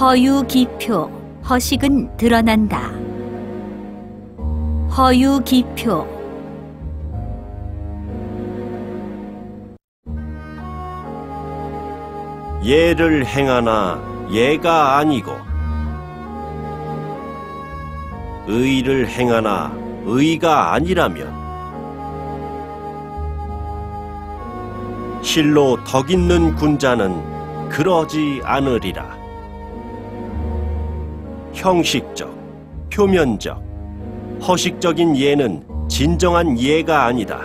허유기표, 허식은 드러난다. 허유기표. 예를 행하나 예가 아니고 의를 행하나 의가 아니라면 실로 덕 있는 군자는 그러지 않으리라. 형식적, 표면적, 허식적인 예는 진정한 예가 아니다.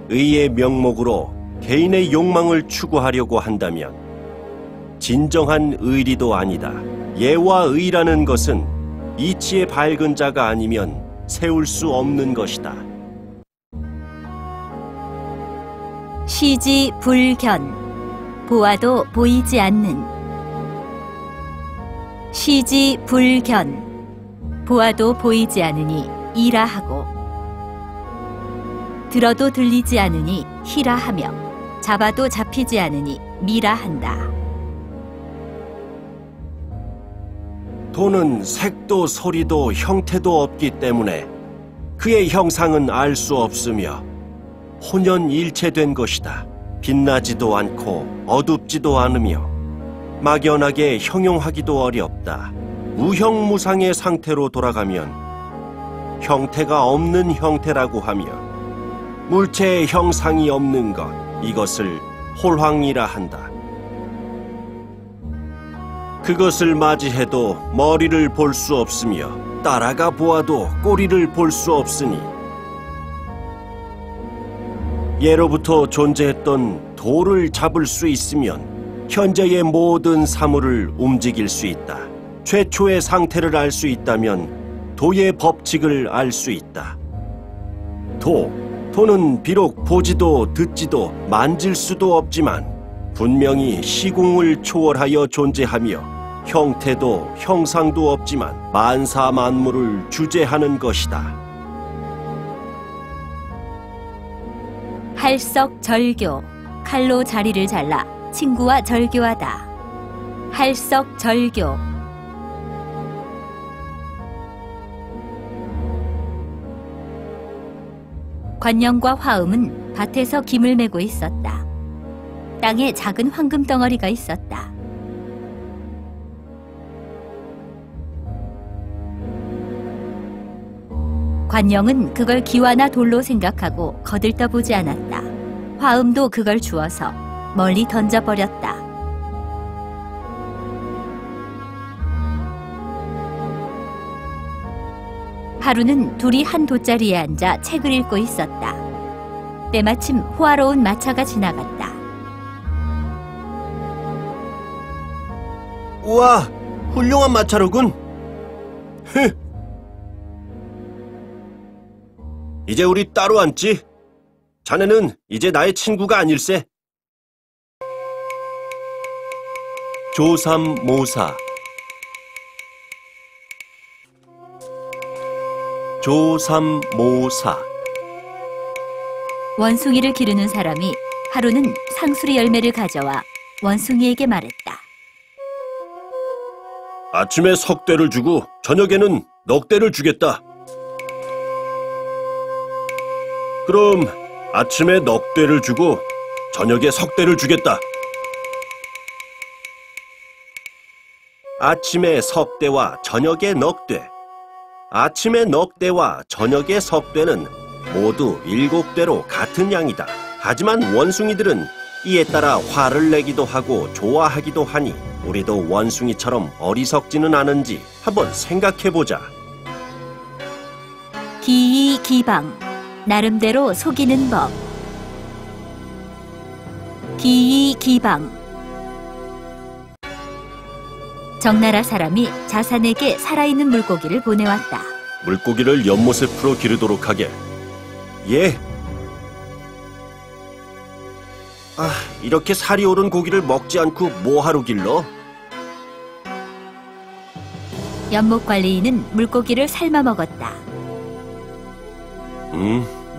의의 명목으로 개인의 욕망을 추구하려고 한다면 진정한 의리도 아니다. 예와 의라는 것은 이치에 밝은 자가 아니면 세울 수 없는 것이다. 시지불견, 보아도 보이지 않는. 시지불견, 보아도 보이지 않으니 이라하고 들어도 들리지 않으니 희라하며 잡아도 잡히지 않으니 미라한다. 돈은 색도 소리도 형태도 없기 때문에 그의 형상은 알 수 없으며 혼연일체된 것이다. 빛나지도 않고 어둡지도 않으며 막연하게 형용하기도 어렵다. 무형무상의 상태로 돌아가면 형태가 없는 형태라고 하며 물체의 형상이 없는 것, 이것을 홀황이라 한다. 그것을 맞이해도 머리를 볼 수 없으며 따라가 보아도 꼬리를 볼 수 없으니 예로부터 존재했던 돌을 잡을 수 있으면 현재의 모든 사물을 움직일 수 있다. 최초의 상태를 알 수 있다면 도의 법칙을 알 수 있다. 도는 비록 보지도 듣지도 만질 수도 없지만 분명히 시공을 초월하여 존재하며 형태도 형상도 없지만 만사 만물을 주재하는 것이다. 할석절교, 칼로 자리를 잘라 친구와 절교하다. 할석절교. 관영과 화음은 밭에서 김을 메고 있었다. 땅에 작은 황금 덩어리가 있었다. 관영은 그걸 기와나 돌로 생각하고 거들떠보지 않았다. 화음도 그걸 주워서 멀리 던져버렸다. 하루는 둘이 한 돗자리에 앉아 책을 읽고 있었다. 때마침 호화로운 마차가 지나갔다. 우와, 훌륭한 마차로군. 이제 우리 따로 앉지? 자네는 이제 나의 친구가 아닐세. 조삼모사. 조삼모사. 원숭이를 기르는 사람이 하루는 상수리 열매를 가져와 원숭이에게 말했다. 아침에 석대를 주고 저녁에는 넉대를 주겠다. 그럼 아침에 넉대를 주고 저녁에 석대를 주겠다. 아침에 석대와 저녁에 넉대. 아침에 넉대와 저녁에 석대는 모두 7대로 같은 양이다. 하지만 원숭이들은 이에 따라 화를 내기도 하고 좋아하기도 하니 우리도 원숭이처럼 어리석지는 않은지 한번 생각해보자. 기이기방, 나름대로 속이는 법. 기이기방. 정나라 사람이 자산에게 살아있는 물고기를 보내왔다. 물고기를 연못에 풀어 기르도록 하게. 예. 이렇게 살이 오른 고기를 먹지 않고 뭐하러 길러? 연못관리인은 물고기를 삶아 먹었다.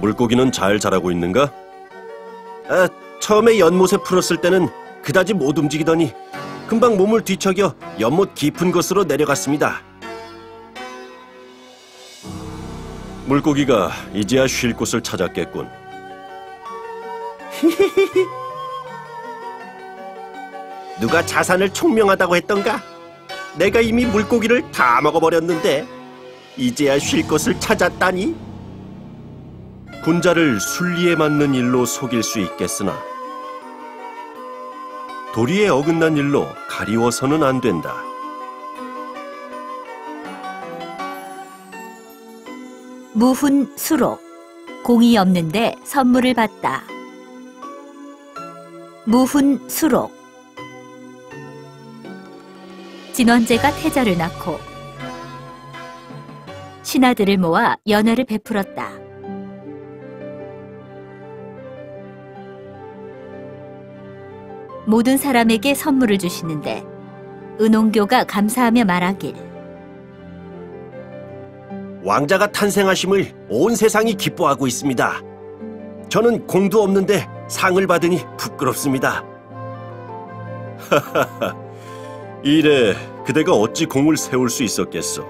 물고기는 잘 자라고 있는가? 처음에 연못에 풀었을 때는 그다지 못 움직이더니 금방 몸을 뒤척여 연못 깊은 곳으로 내려갔습니다. 물고기가 이제야 쉴 곳을 찾았겠군. 누가 자산을 총명하다고 했던가? 내가 이미 물고기를 다 먹어버렸는데 이제야 쉴 곳을 찾았다니? 군자를 순리에 맞는 일로 속일 수 있겠으나 도리에 어긋난 일로 가리워서는 안 된다. 무훈 수록. 공이 없는데 선물을 받다. 무훈 수록. 진원제가 태자를 낳고 신하들을 모아 연회를 베풀었다. 모든 사람에게 선물을 주시는데 은홍교가 감사하며 말하길. 왕자가 탄생하심을 온 세상이 기뻐하고 있습니다. 저는 공도 없는데 상을 받으니 부끄럽습니다. 하하하, 이래 그대가 어찌 공을 세울 수 있었겠소?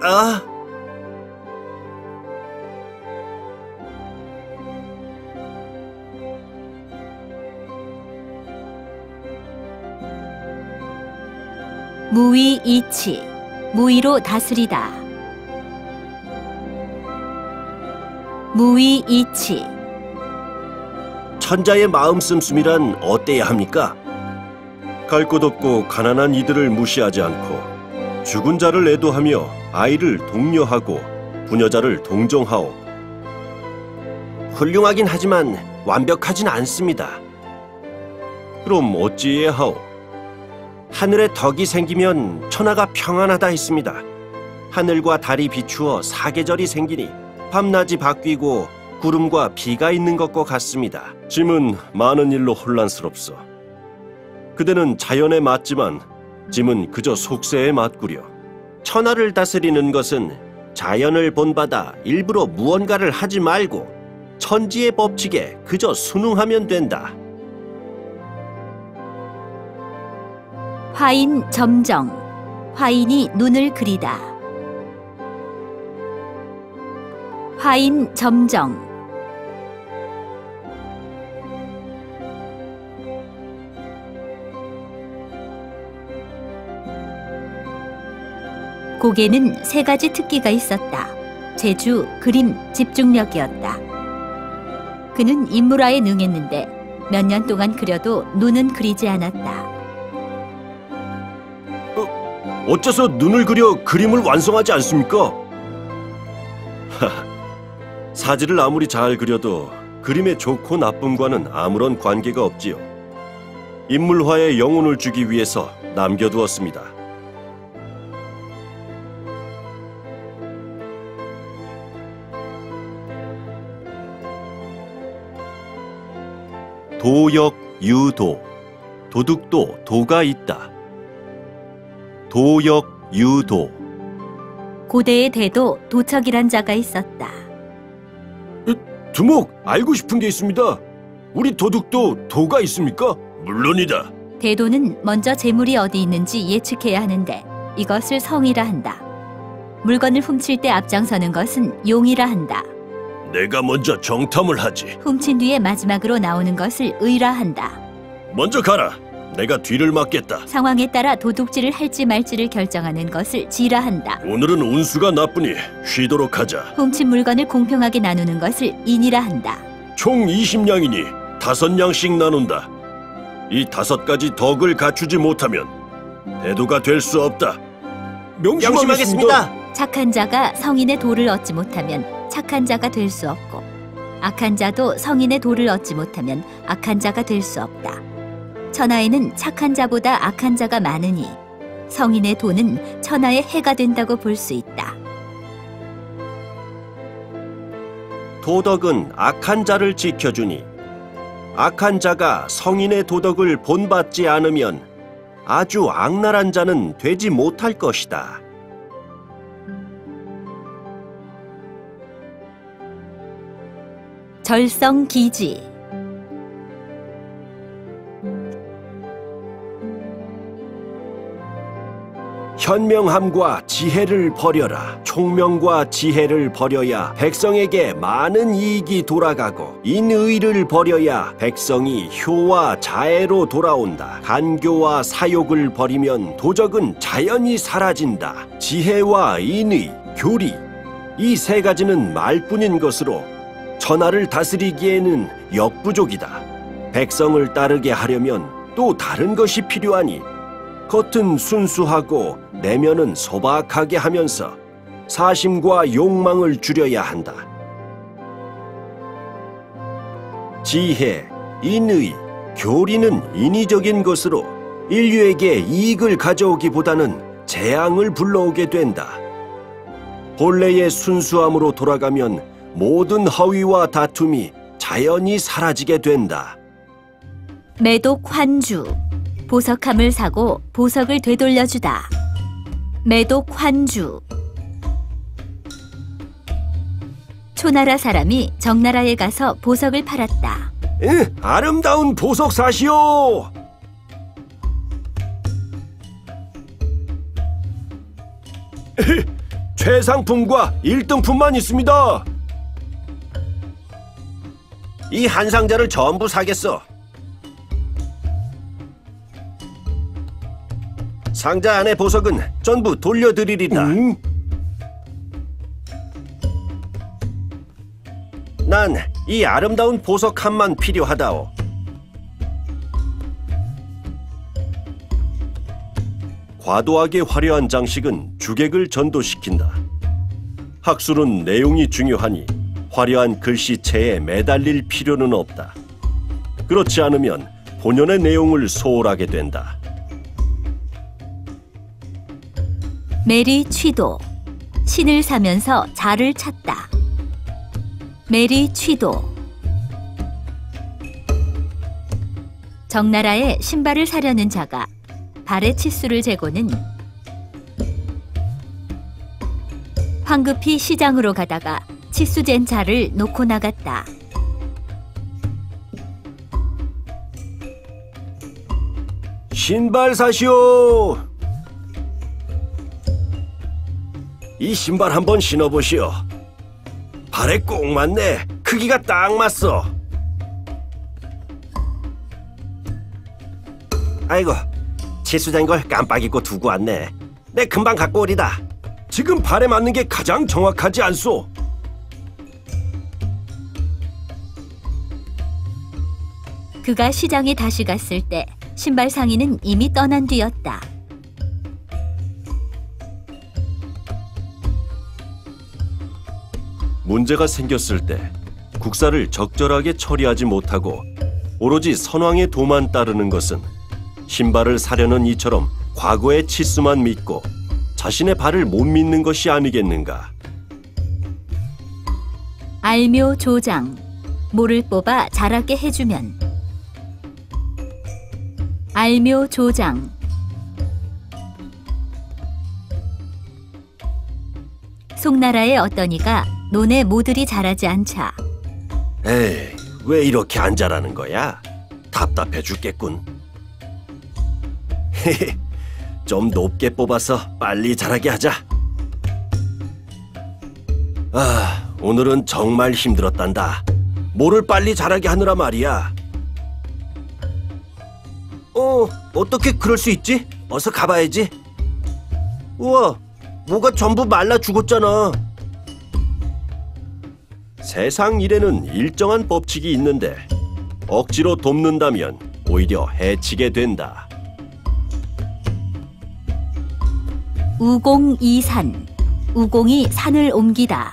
아! 무위이치. 무위로 다스리다. 무위이치. 천자의 마음 씀씀이란 어때야 합니까? 갈 곳 없고 가난한 이들을 무시하지 않고 죽은 자를 애도하며 아이를 독려하고 부녀자를 동정하오. 훌륭하긴 하지만 완벽하진 않습니다. 그럼 어찌해야 하오? 하늘에 덕이 생기면 천하가 평안하다 했습니다. 하늘과 달이 비추어 사계절이 생기니 밤낮이 바뀌고 구름과 비가 있는 것과 같습니다. 짐은 많은 일로 혼란스럽소. 그대는 자연에 맞지만 짐은 그저 속세에 맞구려. 천하를 다스리는 것은 자연을 본받아 일부러 무언가를 하지 말고 천지의 법칙에 그저 순응하면 된다. 화인 점정. 화인이 눈을 그리다. 화인 점정. 곡에는 세 가지 특기가 있었다. 재주, 그림, 집중력이었다. 그는 인물화에 능했는데 몇 년 동안 그려도 눈은 그리지 않았다. 어째서 눈을 그려 그림을 완성하지 않습니까? 사지를 아무리 잘 그려도 그림의 좋고 나쁨과는 아무런 관계가 없지요. 인물화에 영혼을 주기 위해서 남겨두었습니다. 도역, 유도. 도둑도 도가 있다. 도역, 유도. 고대의 대도 도척이란 자가 있었다. 두목, 알고 싶은 게 있습니다. 우리 도둑도 도가 있습니까? 물론이다. 대도는 먼저 재물이 어디 있는지 예측해야 하는데 이것을 성이라 한다. 물건을 훔칠 때 앞장서는 것은 용이라 한다. 내가 먼저 정탐을 하지. 훔친 뒤에 마지막으로 나오는 것을 의라 한다. 먼저 가라. 내가 뒤를 맡겠다. 상황에 따라 도둑질을 할지 말지를 결정하는 것을 지라 한다. 오늘은 운수가 나쁘니 쉬도록 하자. 훔친 물건을 공평하게 나누는 것을 인이라 한다. 총 20냥이니 5냥씩 나눈다. 이 5가지 덕을 갖추지 못하면 대도가 될 수 없다. 명심하겠습니다. 착한 자가 성인의 도를 얻지 못하면 착한 자가 될 수 없고 악한 자도 성인의 도를 얻지 못하면 악한 자가 될 수 없다. 천하에는 착한 자보다 악한 자가 많으니 성인의 도는 천하의 해가 된다고 볼 수 있다. 도덕은 악한 자를 지켜주니 악한 자가 성인의 도덕을 본받지 않으면 아주 악랄한 자는 되지 못할 것이다. 현명함과 지혜를 버려라. 총명과 지혜를 버려야 백성에게 많은 이익이 돌아가고, 인의를 버려야 백성이 효와 자애로 돌아온다. 간교와 사욕을 버리면 도적은 자연히 사라진다. 지혜와 인의, 교리, 이 세 가지는 말뿐인 것으로 천하를 다스리기에는 역부족이다. 백성을 따르게 하려면 또 다른 것이 필요하니, 겉은 순수하고 내면은 소박하게 하면서 사심과 욕망을 줄여야 한다. 지혜, 인의, 교리는 인위적인 것으로 인류에게 이익을 가져오기보다는 재앙을 불러오게 된다. 본래의 순수함으로 돌아가면 모든 허위와 다툼이 자연히 사라지게 된다. 매독 환주. 보석함을 사고 보석을 되돌려주다. 매독 환주. 초나라 사람이 정나라에 가서 보석을 팔았다. 아름다운 보석 사시오. 최상품과 1등품만 있습니다. 이 한 상자를 전부 사겠어. 상자 안의 보석은 전부 돌려드리리다. 난 이 아름다운 보석 함만 필요하다오. 과도하게 화려한 장식은 주객을 전도시킨다. 학술은 내용이 중요하니 화려한 글씨체에 매달릴 필요는 없다. 그렇지 않으면 본연의 내용을 소홀하게 된다. 메리 취도. 신을 사면서 자를 찾다. 메리 취도. 정나라에 신발을 사려는 자가 발의 치수를 재고는 황급히 시장으로 가다가 치수 잰 자를 놓고 나갔다. 신발 사시오. 이 신발 한번 신어보시오. 발에 꼭 맞네. 크기가 딱 맞소. 아이고, 치수된 걸 깜빡 잊고 두고 왔네. 내 금방 갖고 오리다. 지금 발에 맞는 게 가장 정확하지 않소? 그가 시장에 다시 갔을 때 신발 상인은 이미 떠난 뒤였다. 문제가 생겼을 때 국사를 적절하게 처리하지 못하고 오로지 선왕의 도만 따르는 것은 신발을 사려는 이처럼 과거의 치수만 믿고 자신의 발을 못 믿는 것이 아니겠는가. 알묘 조장. 모를 뽑아 자라게 해주면. 알묘 조장. 송나라의 어떤 이가 논에 모들이 자라지 않자. 에이, 왜 이렇게 안 자라는 거야? 답답해 죽겠군. 좀 높게 뽑아서 빨리 자라게 하자. 아, 오늘은 정말 힘들었단다. 모를 빨리 자라게 하느라 말이야. 어떻게 그럴 수 있지? 어서 가봐야지. 우와, 모가 전부 말라 죽었잖아. 세상 일에는 일정한 법칙이 있는데 억지로 돕는다면 오히려 해치게 된다. 우공이산. 우공이 산을 옮기다.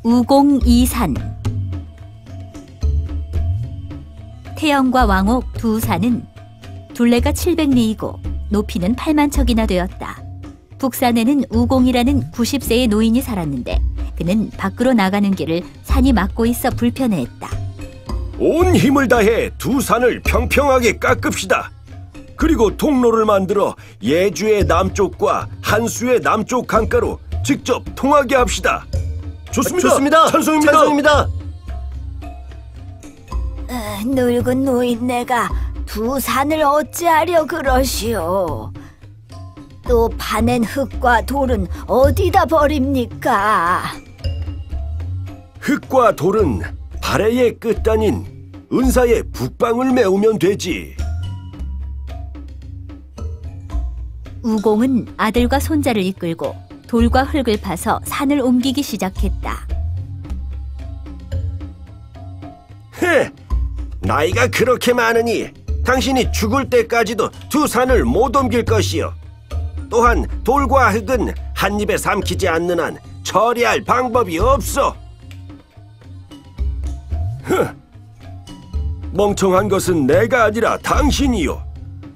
우공이산. 태영과 왕옥 두 산은 둘레가 700리이고 높이는 8만 척이나 되었다. 북산에는 우공이라는 90세의 노인이 살았는데 그는 밖으로 나가는 길을 산이 막고 있어 불편해했다. 온 힘을 다해 두 산을 평평하게 깎읍시다. 그리고 통로를 만들어 예주의 남쪽과 한수의 남쪽 강가로 직접 통하게 합시다. 좋습니다. 찬성입니다. 늙은 노인네가 두 산을 어찌하려 그러시오? 또 파낸 흙과 돌은 어디다 버립니까? 흙과 돌은 발해의 끝단인 은사의 북방을 메우면 되지. 우공은 아들과 손자를 이끌고 돌과 흙을 파서 산을 옮기기 시작했다. 헤! 나이가 그렇게 많으니 당신이 죽을 때까지도 두 산을 못 옮길 것이요. 또한 돌과 흙은 한 입에 삼키지 않는 한 처리할 방법이 없어. 멍청한 것은 내가 아니라 당신이요.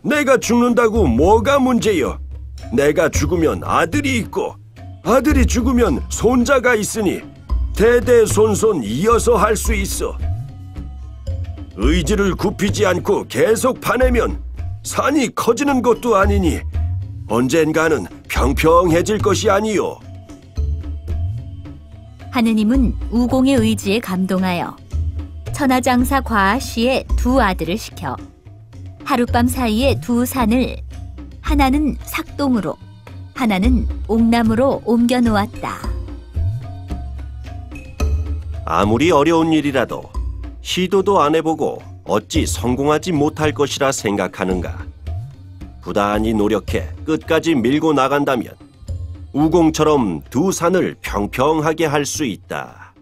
내가 죽는다고 뭐가 문제요? 내가 죽으면 아들이 있고 아들이 죽으면 손자가 있으니 대대손손 이어서 할 수 있어. 의지를 굽히지 않고 계속 파내면 산이 커지는 것도 아니니 언젠가는 평평해질 것이 아니요. 하느님은 우공의 의지에 감동하여 천하장사 과아씨의 두 아들을 시켜 하룻밤 사이에 두 산을 하나는 삭동으로 하나는 옥남으로 옮겨 놓았다. 아무리 어려운 일이라도 시도도 안 해보고 어찌 성공하지 못할 것이라 생각하는가? 부단히 노력해 끝까지 밀고 나간다면 우공처럼 두 산을 평평하게 할 수 있다.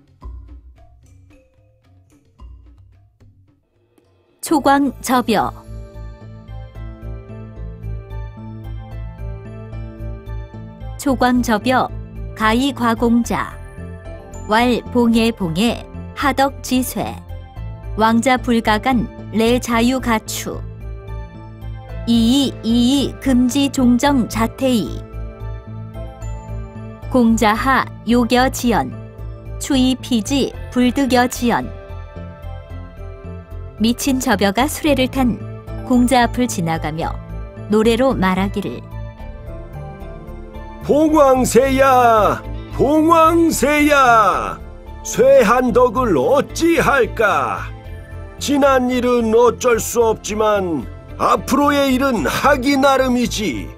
초광접여. 초광접여 가이과공자 왈봉해봉해 하덕지쇠 왕자불가간 레자유가추 이이 금지종정 자태이 공자하 요겨지연 추이피지 불득여지연. 미친 접여가 수레를 탄 공자 앞을 지나가며 노래로 말하기를 봉황새야, 봉황새야, 쇠한 덕을 어찌할까? 지난 일은 어쩔 수 없지만 앞으로의 일은 하기 나름이지.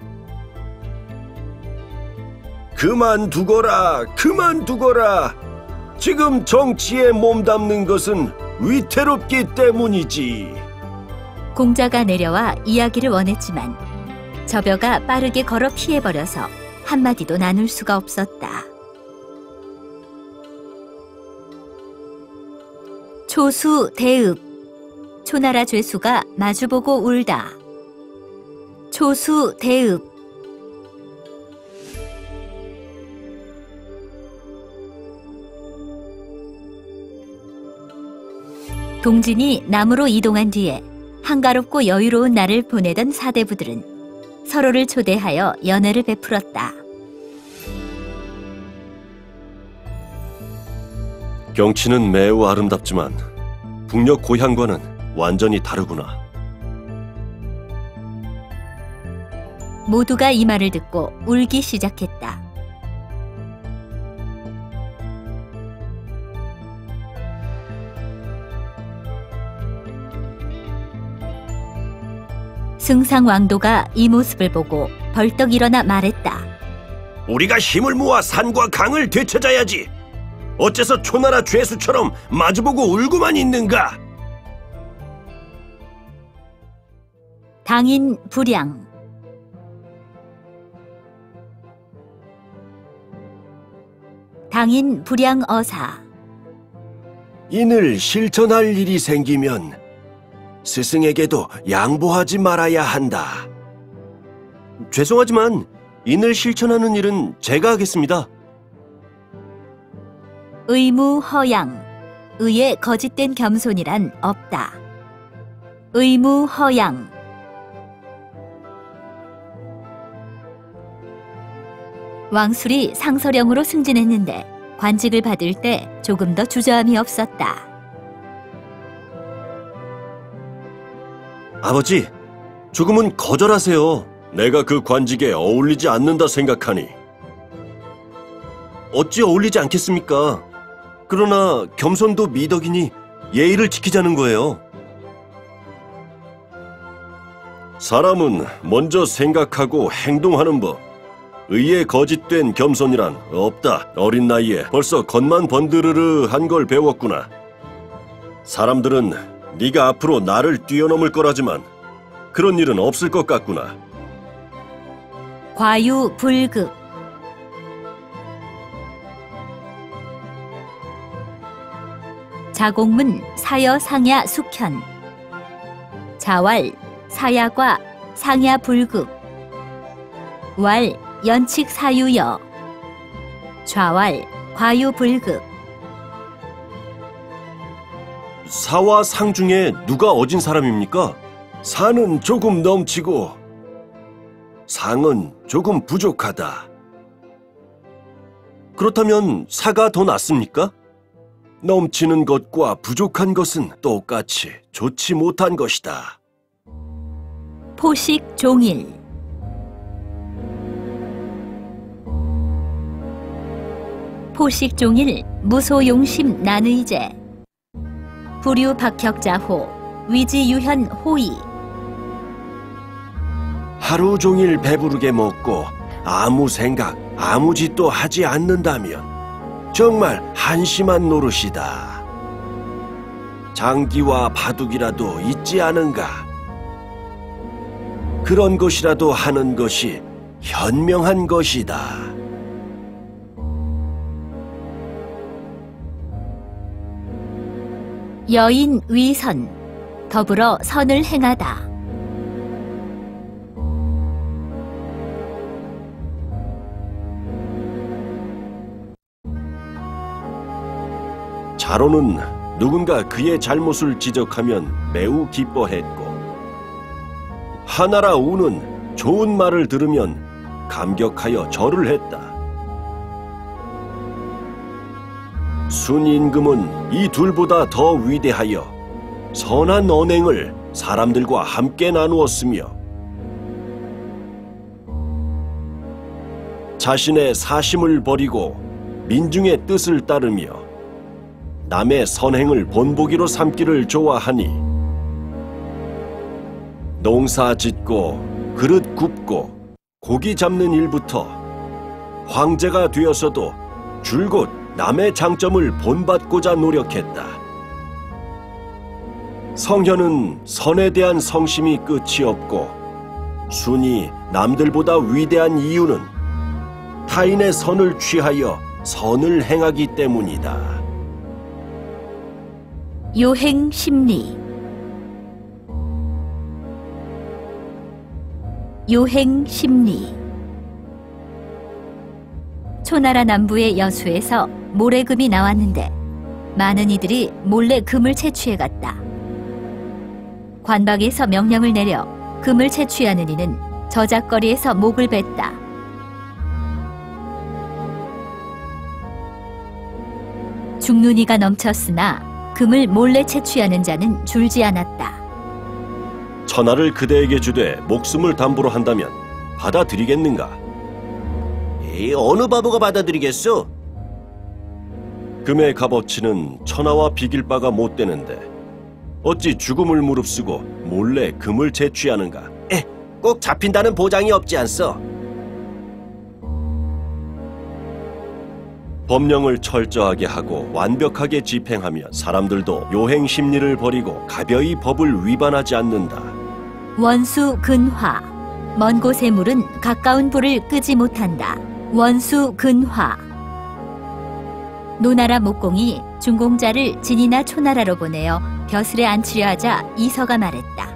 그만두거라, 그만두거라. 지금 정치에 몸담는 것은 위태롭기 때문이지. 공자가 내려와 이야기를 원했지만 접여가 빠르게 걸어 피해버려서 한마디도 나눌 수가 없었다. 초수 대읍 초나라 죄수가 마주보고 울다. 초수 대읍. 동진이 남으로 이동한 뒤에 한가롭고 여유로운 날을 보내던 사대부들은 서로를 초대하여 연애를 베풀었다. 경치는 매우 아름답지만 북녘 고향과는 완전히 다르구나. 모두가 이 말을 듣고 울기 시작했다. 승상왕도가 이 모습을 보고 벌떡 일어나 말했다. 우리가 힘을 모아 산과 강을 되찾아야지. 어째서 초나라 죄수처럼 마주보고 울고만 있는가? 당인 불량. 당인 불량 어사. 인을 실천할 일이 생기면 스승에게도 양보하지 말아야 한다. 죄송하지만 인을 실천하는 일은 제가 하겠습니다. 의무허양. 의에 거짓된 겸손이란 없다. 의무허양. 왕술이 상서령으로 승진했는데 관직을 받을 때 조금 더 주저함이 없었다. 아버지, 조금은 거절하세요. 내가 그 관직에 어울리지 않는다 생각하니. 어찌 어울리지 않겠습니까? 그러나 겸손도 미덕이니 예의를 지키자는 거예요. 사람은 먼저 생각하고 행동하는 법. 의에 거짓된 겸손이란 없다. 어린 나이에 벌써 겉만 번드르르 한 걸 배웠구나. 사람들은 네가 앞으로 나를 뛰어넘을 거라지만 그런 일은 없을 것 같구나. 과유불급. 자곡문 사여상야 숙현. 자왈 사야과 상야불급. 왈 연칙사유여. 좌왈 과유불급. 사와 상 중에 누가 어진 사람입니까? 사는 조금 넘치고 상은 조금 부족하다. 그렇다면 사가 더 낫습니까? 넘치는 것과 부족한 것은 똑같이 좋지 못한 것이다. 포식종일. 포식종일 무소용심 난의제. 부류박혁자호 위지유현 호의. 하루 종일 배부르게 먹고 아무 생각, 아무 짓도 하지 않는다면 정말 한심한 노릇이다. 장기와 바둑이라도 있지 않은가? 그런 것이라도 하는 것이 현명한 것이다. 여인 위선. 더불어 선을 행하다. 자로는 누군가 그의 잘못을 지적하면 매우 기뻐했고, 하나라 우는 좋은 말을 들으면 감격하여 절을 했다. 순임금은 이 둘보다 더 위대하여 선한 언행을 사람들과 함께 나누었으며 자신의 사심을 버리고 민중의 뜻을 따르며 남의 선행을 본보기로 삼기를 좋아하니 농사 짓고 그릇 굽고 고기 잡는 일부터 황제가 되어서도 줄곧 남의 장점을 본받고자 노력했다. 성현은 선에 대한 성심이 끝이 없고 순이 남들보다 위대한 이유는 타인의 선을 취하여 선을 행하기 때문이다. 요행심리. 요행심리. 초나라 남부의 여수에서 모래금이 나왔는데 많은 이들이 몰래 금을 채취해갔다. 관박에서 명령을 내려 금을 채취하는 이는 저작거리에서 목을 뱄다. 죽는 이가 넘쳤으나 금을 몰래 채취하는 자는 줄지 않았다. 천하를 그대에게 주되 목숨을 담보로 한다면 받아들이겠는가? 어느 바보가 받아들이겠소? 금의 값어치는 천하와 비길 바가 못 되는데 어찌 죽음을 무릅쓰고 몰래 금을 채취하는가? 꼭 잡힌다는 보장이 없지 않소? 법령을 철저하게 하고 완벽하게 집행하면 사람들도 요행심리를 버리고 가벼이 법을 위반하지 않는다. 원수 근화. 먼 곳의 물은 가까운 불을 끄지 못한다. 원수 근화. 노나라 목공이 중공자를 진이나 초나라로 보내어 벼슬에 앉히려 하자 이서가 말했다.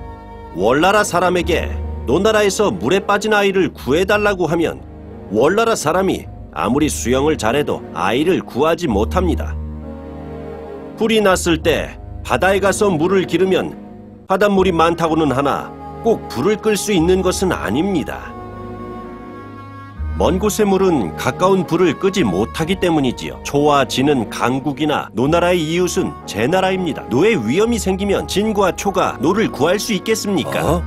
월나라 사람에게 노나라에서 물에 빠진 아이를 구해달라고 하면 월나라 사람이 아무리 수영을 잘해도 아이를 구하지 못합니다. 불이 났을 때 바다에 가서 물을 기르면 바닷물이 많다고는 하나 꼭 불을 끌 수 있는 것은 아닙니다. 먼 곳의 물은 가까운 불을 끄지 못하기 때문이지요. 초와 진은 강국이나 노나라의 이웃은 제 나라입니다. 노에 위험이 생기면 진과 초가 노를 구할 수 있겠습니까?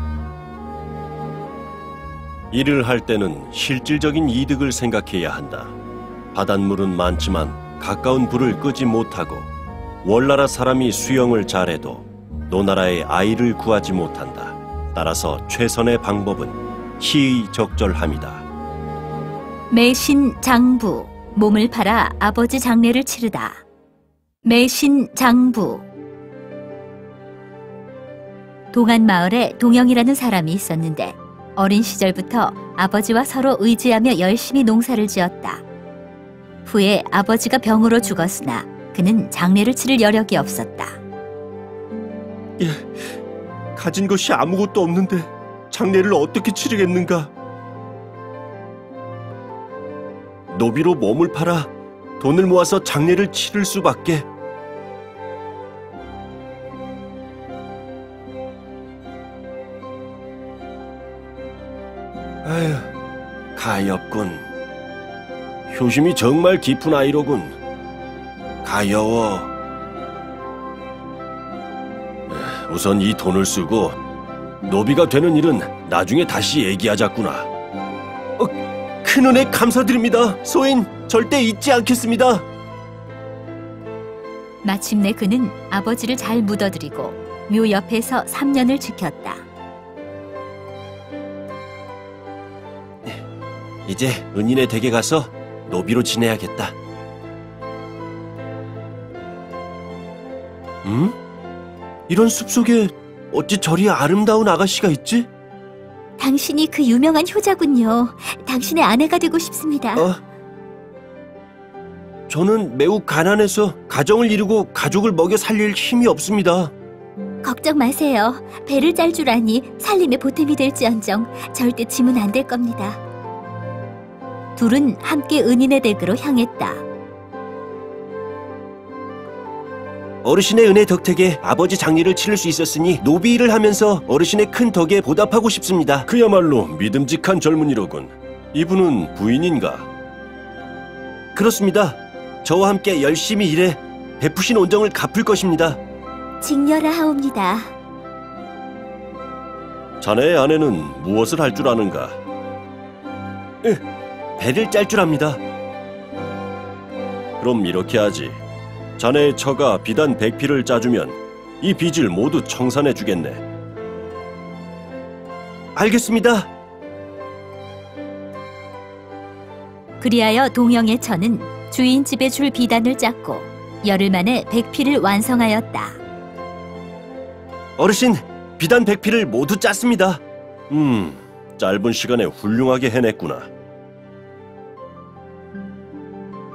일을 할 때는 실질적인 이득을 생각해야 한다. 바닷물은 많지만 가까운 불을 끄지 못하고 월나라 사람이 수영을 잘해도 노나라의 아이를 구하지 못한다. 따라서 최선의 방법은 시의적절함이다. 매신 장부, 몸을 팔아 아버지 장례를 치르다. 매신 장부. 동안 마을에 동영이라는 사람이 있었는데 어린 시절부터 아버지와 서로 의지하며 열심히 농사를 지었다. 후에 아버지가 병으로 죽었으나 그는 장례를 치를 여력이 없었다. 가진 것이 아무것도 없는데 장례를 어떻게 치르겠는가? 노비로 몸을 팔아 돈을 모아서 장례를 치를 수밖에. 아휴, 가엾군. 효심이 정말 깊은 아이로군. 가여워. 우선 이 돈을 쓰고 노비가 되는 일은 나중에 다시 얘기하자꾸나. 큰은혜 감사드립니다. 소인 절대 잊지 않겠습니다. 마침내 그는 아버지를 잘 묻어드리고 묘 옆에서 3년을 지켰다. 이제 은인의 댁에 가서 노비로 지내야겠다. 이런 숲속에 어찌 저리 아름다운 아가씨가 있지? 당신이 그 유명한 효자군요. 당신의 아내가 되고 싶습니다. 저는 매우 가난해서 가정을 이루고 가족을 먹여 살릴 힘이 없습니다. 걱정 마세요. 배를 짤 줄 아니 살림의 보탬이 될지언정 절대 짐은 안 될 겁니다. 둘은 함께 은인의 댁으로 향했다. 어르신의 은혜 덕택에 아버지 장례를 치를 수 있었으니 노비 일을 하면서 어르신의 큰 덕에 보답하고 싶습니다. 그야말로 믿음직한 젊은이로군. 이분은 부인인가? 그렇습니다. 저와 함께 열심히 일해 베푸신 온정을 갚을 것입니다. 직녀라 하옵니다. 자네의 아내는 무엇을 할 줄 아는가? 배를 짤 줄 압니다. 그럼 이렇게 하지. 자네의 처가 비단 100피를 짜주면 이 빚을 모두 청산해주겠네. 알겠습니다. 그리하여 동영의 처는 주인 집에 줄 비단을 짰고 열흘 만에 100피를 완성하였다. 어르신, 비단 100피를 모두 짰습니다. 짧은 시간에 훌륭하게 해냈구나.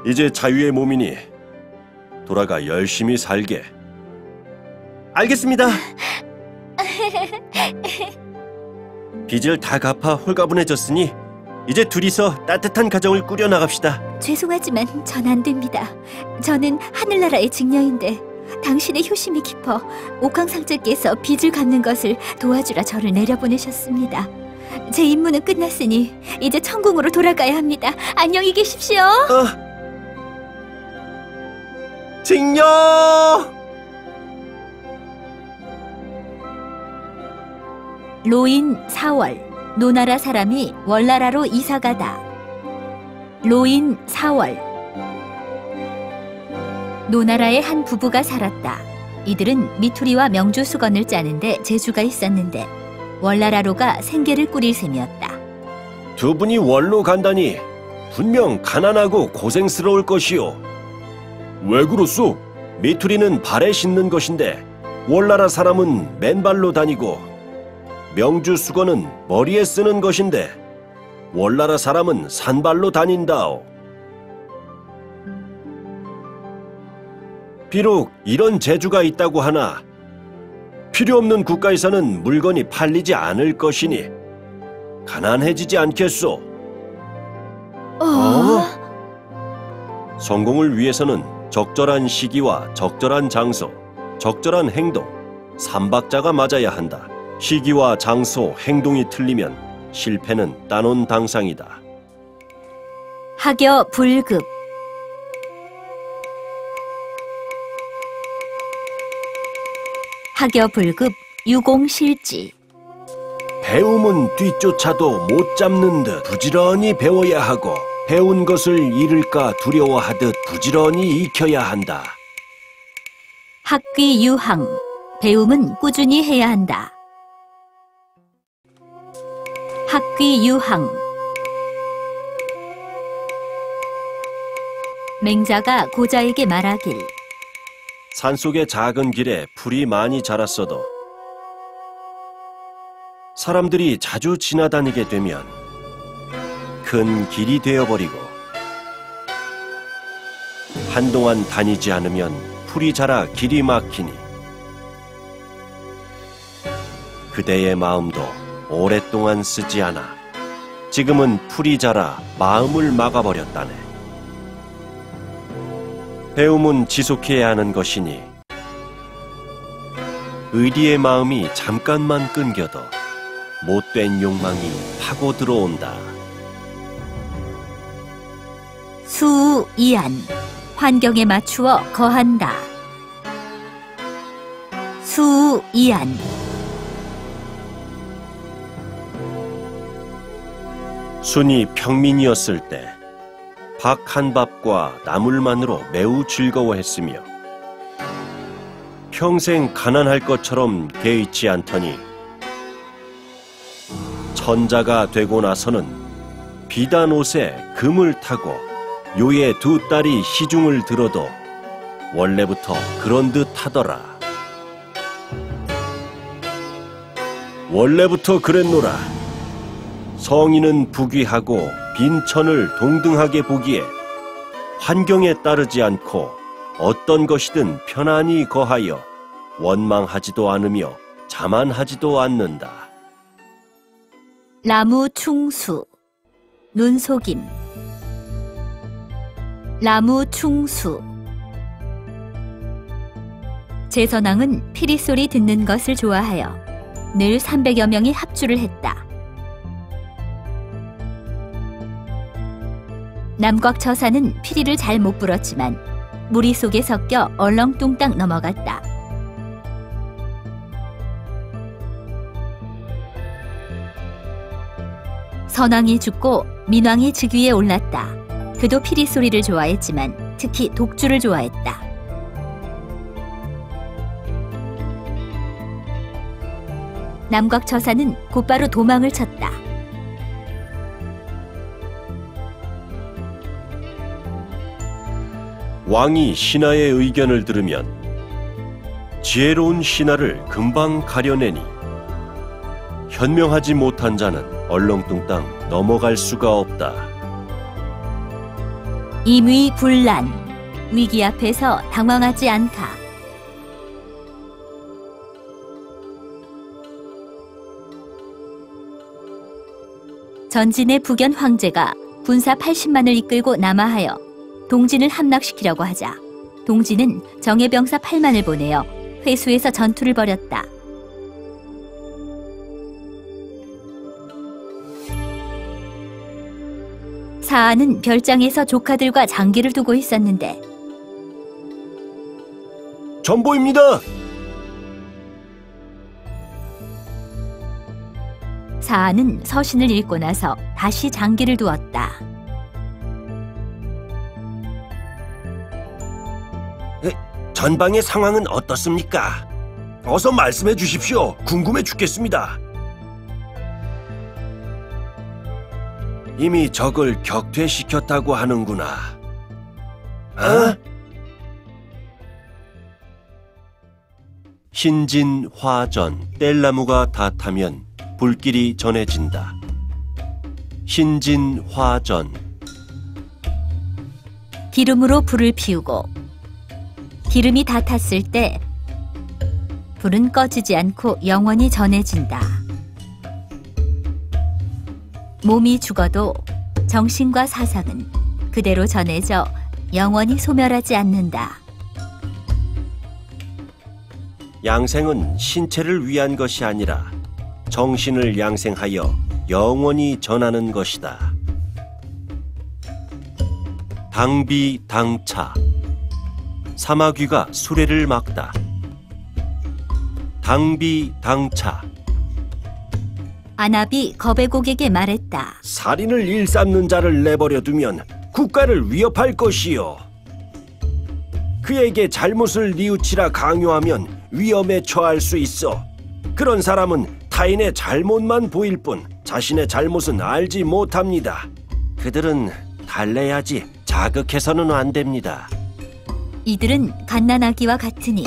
이제 자유의 몸이니 돌아가 열심히 살게. 알겠습니다. 빚을 다 갚아 홀가분해졌으니 이제 둘이서 따뜻한 가정을 꾸려나갑시다. 죄송하지만 전 안 됩니다. 저는 하늘나라의 직녀인데 당신의 효심이 깊어 옥황상제께서 빚을 갚는 것을 도와주라 저를 내려보내셨습니다. 제 임무는 끝났으니 이제 천궁으로 돌아가야 합니다. 안녕히 계십시오. 직녀! 로인 4월, 노나라 사람이 월나라로 이사가다. 로인 4월. 노나라에 한 부부가 살았다. 이들은 미투리와 명주 수건을 짜는데 재주가 있었는데 월나라로가 생계를 꾸릴 셈이었다. 두 분이 월로 간다니 분명 가난하고 고생스러울 것이오. 왜 그렇소? 미투리는 발에 신는 것인데 월나라 사람은 맨발로 다니고 명주 수건은 머리에 쓰는 것인데 월나라 사람은 산발로 다닌다오. 비록 이런 재주가 있다고 하나 필요 없는 국가에서는 물건이 팔리지 않을 것이니 가난해지지 않겠소? 성공을 위해서는 적절한 시기와 적절한 장소, 적절한 행동, 삼박자가 맞아야 한다. 시기와 장소, 행동이 틀리면 실패는 따놓은 당상이다. 하교 불급. 하교 불급 유공실지. 배움은 뒤쫓아도 못 잡는 듯 부지런히 배워야 하고 배운 것을 잃을까 두려워하듯 부지런히 익혀야 한다. 학귀 유항. 배움은 꾸준히 해야 한다. 학귀유항. 맹자가 고자에게 말하길. 산속의 작은 길에 풀이 많이 자랐어도 사람들이 자주 지나다니게 되면 큰 길이 되어버리고 한동안 다니지 않으면 풀이 자라 길이 막히니 그대의 마음도 오랫동안 쓰지 않아 지금은 풀이 자라 마음을 막아버렸다네. 배움은 지속해야 하는 것이니 의리의 마음이 잠깐만 끊겨도 못된 욕망이 파고 들어온다. 수이안. 환경에 맞추어 거한다. 수이안. 순이 평민이었을 때 밥 한 밥과 나물만으로 매우 즐거워했으며 평생 가난할 것처럼 개의치 않더니 천자가 되고 나서는 비단 옷에 금을 타고 요의 두 딸이 시중을 들어도 원래부터 그런 듯 하더라. 원래부터 그랬노라. 성인은 부귀하고 빈천을 동등하게 보기에 환경에 따르지 않고 어떤 것이든 편안히 거하여 원망하지도 않으며 자만하지도 않는다. 라무충수. 눈속임. 라무충수. 제선왕은 피리소리 듣는 것을 좋아하여 늘 300여 명이 합주를 했다. 남곽처사는 피리를 잘 못 불었지만 무리 속에 섞여 얼렁뚱땅 넘어갔다. 선왕이 죽고 민왕이 즉위에 올랐다. 그도 피리 소리를 좋아했지만 특히 독주를 좋아했다. 남곽처사는 곧바로 도망을 쳤다. 왕이 신하의 의견을 들으면 지혜로운 신하를 금방 가려내니 현명하지 못한 자는 얼렁뚱땅 넘어갈 수가 없다. 임의불란. 위기 앞에서 당황하지 않다. 전진의 북연 황제가 군사 80만을 이끌고 남하하여 동진을 함락시키려고 하자 동진은 정예병사 8만을 보내어 회수에서 전투를 벌였다. 사안은 별장에서 조카들과 장기를 두고 있었는데 전보입니다. 사안은 서신을 읽고 나서 다시 장기를 두었다. 전방의 상황은 어떻습니까? 어서 말씀해 주십시오. 궁금해 죽겠습니다. 이미 적을 격퇴시켰다고 하는구나. 어? 신진화전. 뗄나무가 다 타면 불길이 전해진다. 신진화전. 기름으로 불을 피우고 기름이 다 탔을 때 불은 꺼지지 않고 영원히 전해진다. 몸이 죽어도 정신과 사상은 그대로 전해져 영원히 소멸하지 않는다. 양생은 신체를 위한 것이 아니라 정신을 양생하여 영원히 전하는 것이다. 당비당차. 사마귀가 수레를 막다. 당비당차. 안압이 거베곡에게 말했다. 살인을 일삼는 자를 내버려 두면 국가를 위협할 것이요. 그에게 잘못을 뉘우치라 강요하면 위험에 처할 수 있어. 그런 사람은 타인의 잘못만 보일 뿐 자신의 잘못은 알지 못합니다. 그들은 달래야지 자극해서는 안 됩니다. 이들은 갓난아기와 같으니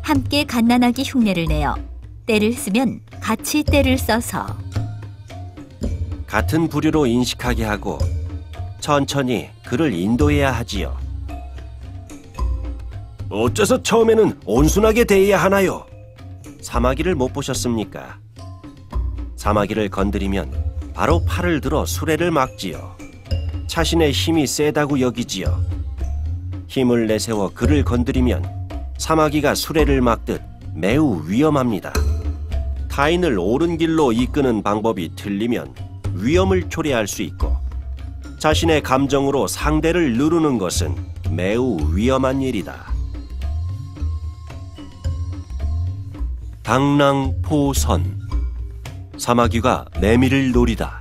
함께 갓난아기 흉내를 내어 때를 쓰면 같이 때를 써서 같은 부류로 인식하게 하고 천천히 그를 인도해야 하지요. 어째서 처음에는 온순하게 대해야 하나요? 사마귀를 못 보셨습니까? 사마귀를 건드리면 바로 팔을 들어 수레를 막지요. 자신의 힘이 세다고 여기지요. 힘을 내세워 그를 건드리면 사마귀가 수레를 막듯 매우 위험합니다. 타인을 옳은 길로 이끄는 방법이 틀리면 위험을 초래할 수 있고 자신의 감정으로 상대를 누르는 것은 매우 위험한 일이다. 당랑포선. 사마귀가 매미를 노리다.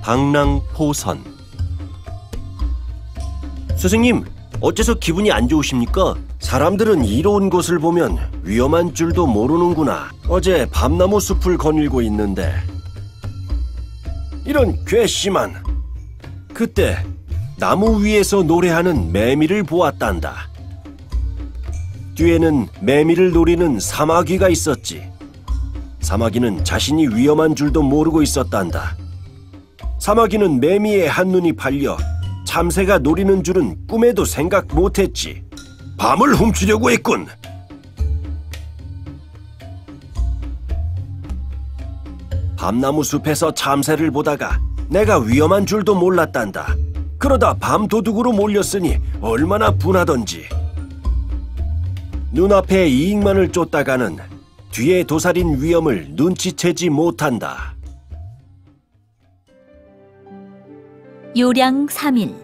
당랑포선. 스승님, 어째서 기분이 안 좋으십니까? 사람들은 이로운 곳을 보면 위험한 줄도 모르는구나. 어제 밤나무 숲을 거닐고 있는데 이런 괘씸한. 그때 나무 위에서 노래하는 매미를 보았단다. 뒤에는 매미를 노리는 사마귀가 있었지. 사마귀는 자신이 위험한 줄도 모르고 있었단다. 사마귀는 매미의 한눈이 팔려 참새가 노리는 줄은 꿈에도 생각 못했지. 밤을 훔치려고 했군. 밤나무 숲에서 참새를 보다가 내가 위험한 줄도 몰랐단다. 그러다 밤도둑으로 몰렸으니 얼마나 분하던지. 눈앞에 이익만을 쫓다가는 뒤에 도사린 위험을 눈치채지 못한다. 요량 3일.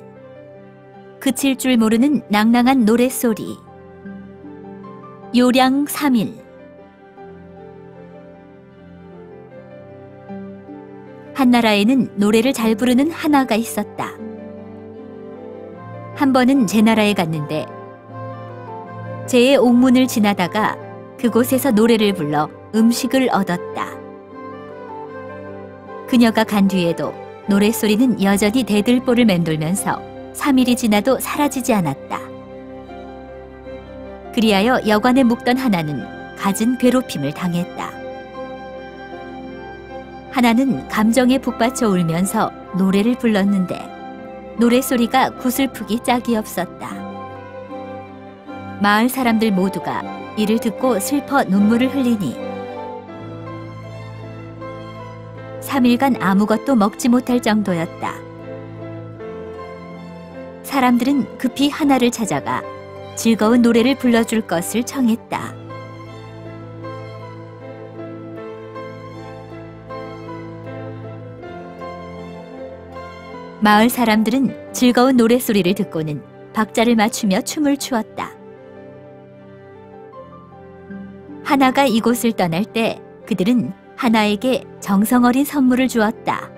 그칠 줄 모르는 낭낭한 노랫소리. 요량 3일. 한나라에는 노래를 잘 부르는 하나가 있었다. 한 번은 제 나라에 갔는데 제의 옥문을 지나다가 그곳에서 노래를 불러 음식을 얻었다. 그녀가 간 뒤에도 노랫소리는 여전히 대들보를 맴돌면서 3일이 지나도 사라지지 않았다. 그리하여 여관에 묵던 하나는 갖은 괴롭힘을 당했다. 하나는 감정에 북받쳐 울면서 노래를 불렀는데 노랫소리가 구슬프기 짝이 없었다. 마을 사람들 모두가 이를 듣고 슬퍼 눈물을 흘리니 3일간 아무것도 먹지 못할 정도였다. 사람들은 급히 하나를 찾아가 즐거운 노래를 불러줄 것을 청했다. 마을 사람들은 즐거운 노랫소리를 듣고는 박자를 맞추며 춤을 추었다. 하나가 이곳을 떠날 때 그들은 하나에게 정성어린 선물을 주었다.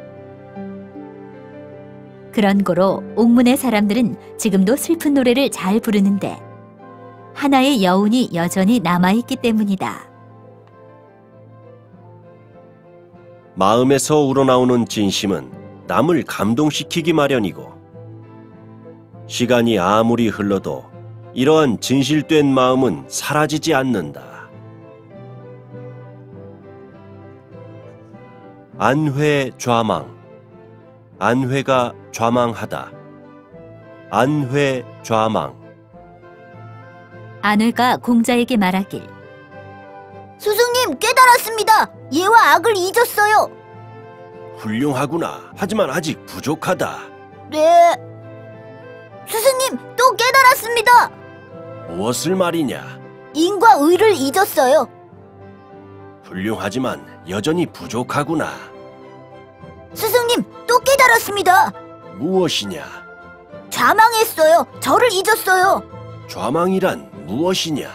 그런 고로 옥문의 사람들은 지금도 슬픈 노래를 잘 부르는데 하나의 여운이 여전히 남아있기 때문이다. 마음에서 우러나오는 진심은 남을 감동시키기 마련이고 시간이 아무리 흘러도 이러한 진실된 마음은 사라지지 않는다. 안회 좌망. 안회가 좌망하다. 안회 좌망. 안회가 공자에게 말하길. 스승님, 깨달았습니다. 예와 악을 잊었어요. 훌륭하구나. 하지만 아직 부족하다. 네. 스승님, 또 깨달았습니다. 무엇을 말이냐? 인과 의를 잊었어요. 훌륭하지만 여전히 부족하구나. 스승님, 또 깨달았습니다. 무엇이냐? 좌망했어요. 저를 잊었어요. 좌망이란 무엇이냐?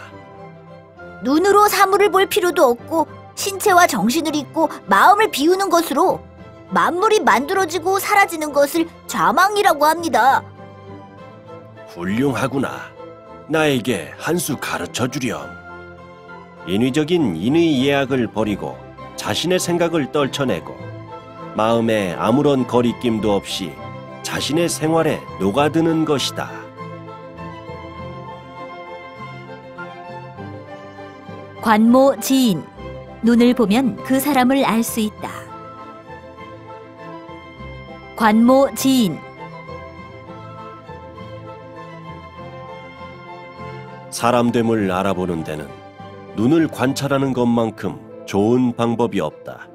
눈으로 사물을 볼 필요도 없고 신체와 정신을 잊고 마음을 비우는 것으로 만물이 만들어지고 사라지는 것을 좌망이라고 합니다. 훌륭하구나. 나에게 한 수 가르쳐 주렴. 인위적인 인의 예약을 버리고 자신의 생각을 떨쳐내고 마음에 아무런 거리낌도 없이 자신의 생활에 녹아드는 것이다. 관모 지인. 눈을 보면 그 사람을 알 수 있다. 관모 지인. 사람됨을 알아보는 데는 눈을 관찰하는 것만큼 좋은 방법이 없다.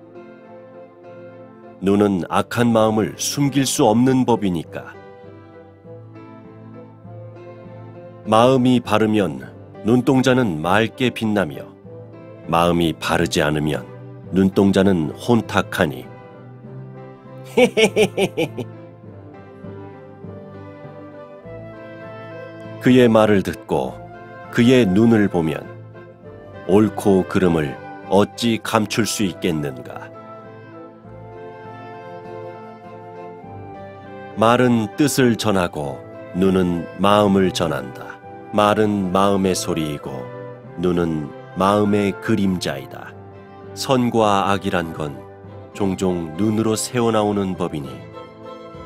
눈은 악한 마음을 숨길 수 없는 법이니까. 마음이 바르면 눈동자는 맑게 빛나며 마음이 바르지 않으면 눈동자는 혼탁하니. 그의 말을 듣고 그의 눈을 보면 옳고 그름을 어찌 감출 수 있겠는가. 말은 뜻을 전하고 눈은 마음을 전한다. 말은 마음의 소리이고 눈은 마음의 그림자이다. 선과 악이란 건 종종 눈으로 새어나오는 법이니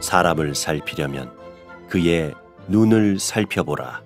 사람을 살피려면 그의 눈을 살펴보라.